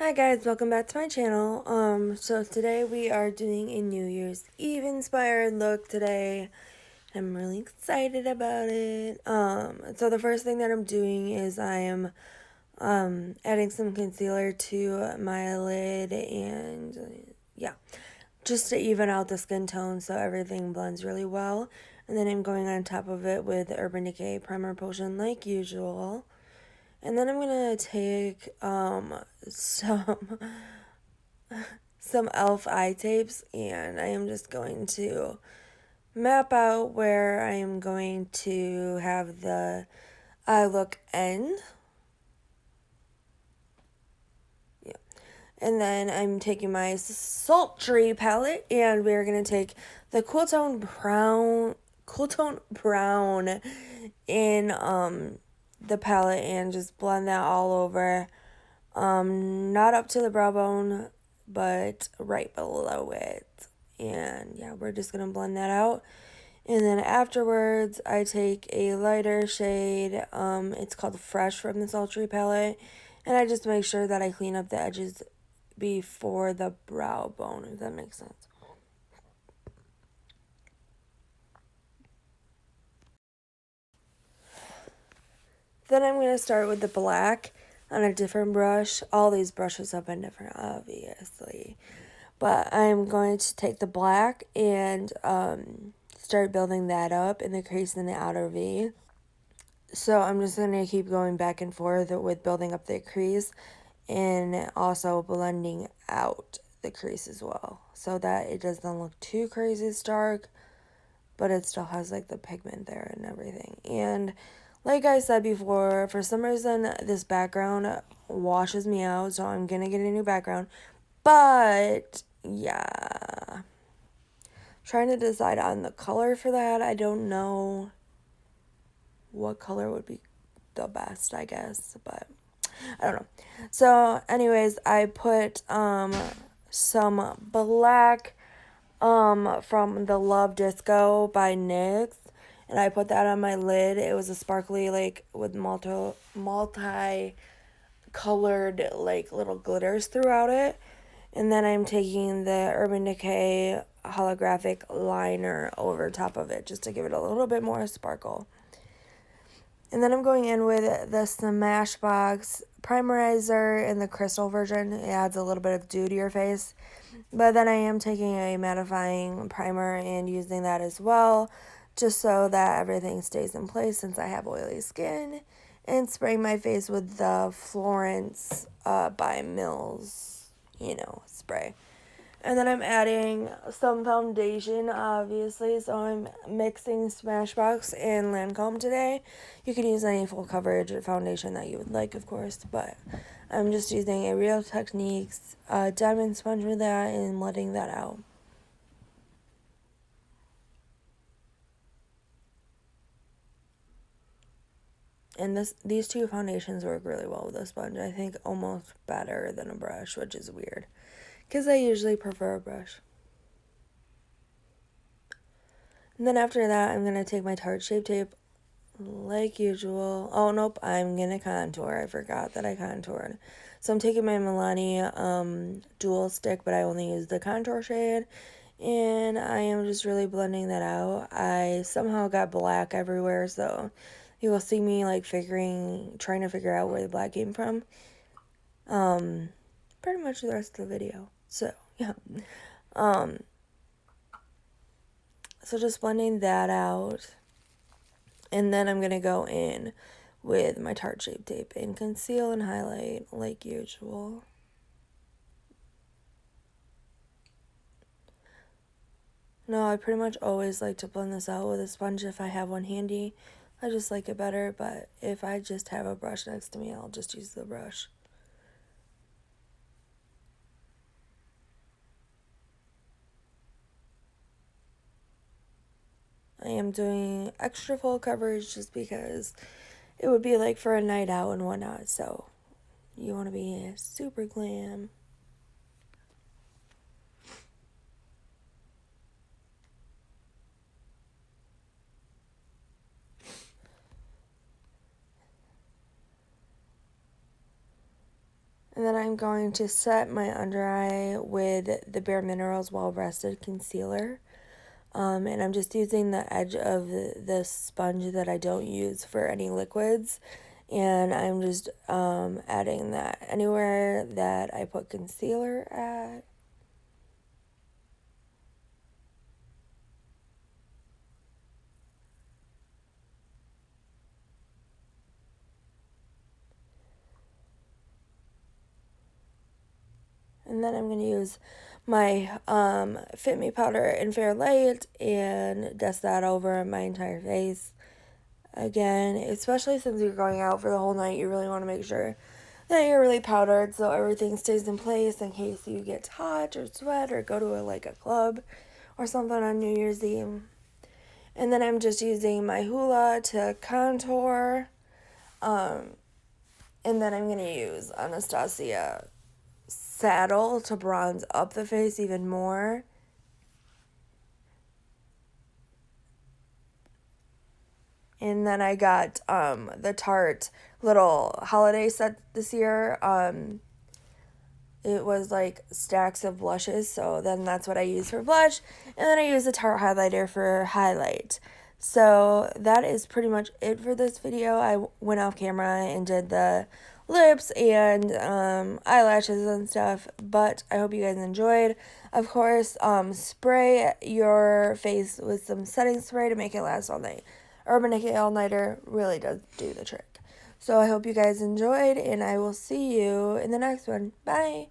Hi guys, welcome back to my channel. So today we are doing a New Year's Eve inspired look today. I'm really excited about it. So the first thing that I'm doing is I am adding some concealer to my lid and yeah, just to even out the skin tone so everything blends really well. And then I'm going on top of it with Urban Decay Primer Potion like usual. And then I'm gonna take some elf eye tapes, and I am just going to map out where I am going to have the eye look end. Yeah. And then I'm taking my sultry palette, and we're gonna take the cool tone brown in the palette and just blend that all over. Not up to the brow bone, but right below it. And yeah, we're just gonna blend that out. And then afterwards, I take a lighter shade. It's called Fresh from the Sultry palette. And I just make sure that I clean up the edges before the brow bone, if that makes sense. Then I'm going to start with the black on a different brush. All these brushes have been different, obviously. But I'm going to take the black and start building that up in the crease in the outer V. So I'm just going to keep going back and forth with building up the crease and also blending out the crease as well, so that it doesn't look too crazy stark, but it still has like the pigment there and everything. And like I said before, for some reason this background washes me out, so I'm gonna get a new background. But yeah, trying to decide on the color for that. I don't know what color would be the best, I guess, but I don't know. So anyways, I put some black from the Love Disco by NYX, and I put that on my lid. It was a sparkly, like, with multi colored like little glitters throughout it. And then I'm taking the Urban Decay holographic liner over top of it just to give it a little bit more sparkle. And then I'm going in with the Smashbox primerizer in the crystal version. It adds a little bit of dew to your face. But then I am taking a mattifying primer and using that as well, just so that everything stays in place since I have oily skin. And spraying my face with the Florence by Mills, spray. And then I'm adding some foundation, obviously. So I'm mixing Smashbox and Lancome today. You can use any full coverage foundation that you would like, of course. But I'm just using a Real Techniques diamond sponge with that and letting that out. And these two foundations work really well with a sponge. I think almost better than a brush, which is weird, because I usually prefer a brush. And then after that, I'm going to take my Tarte Shape Tape like usual. Oh, nope, I'm going to contour. I forgot that I contoured. So I'm taking my Milani dual stick, but I only use the contour shade. And I am just really blending that out. I somehow got black everywhere, so you will see me like trying to figure out where the black came from. Pretty much the rest of the video. So, yeah. So just blending that out. And then I'm going to go in with my Tarte Shape Tape and conceal and highlight like usual. No, I pretty much always like to blend this out with a sponge if I have one handy. I just like it better, but if I just have a brush next to me, I'll just use the brush. I am doing extra full coverage just because it would be like for a night out and whatnot, so you want to be super glam. And then I'm going to set my under eye with the Bare Minerals Well Rested Concealer. And I'm just using the edge of the sponge that I don't use for any liquids. And I'm just adding that anywhere that I put concealer at. And then I'm going to use my Fit Me powder in Fair Light and dust that over my entire face. Again, especially since you're going out for the whole night, you really want to make sure that you're really powdered so everything stays in place in case you get hot or sweat or go to a club or something on New Year's Eve. And then I'm just using my Hoola to contour. And then I'm going to use Anastasia Saddle to bronze up the face even more. And then I got the Tarte little holiday set this year. It was like stacks of blushes, so then that's what I use for blush. And then I use the Tarte highlighter for highlight. So that is pretty much it for this video. I went off camera and did the lips and eyelashes and stuff, but I hope you guys enjoyed. Of course, spray your face with some setting spray to make it last all night. Urban Decay All Nighter really does do the trick. So I hope you guys enjoyed, and I will see you in the next one. Bye!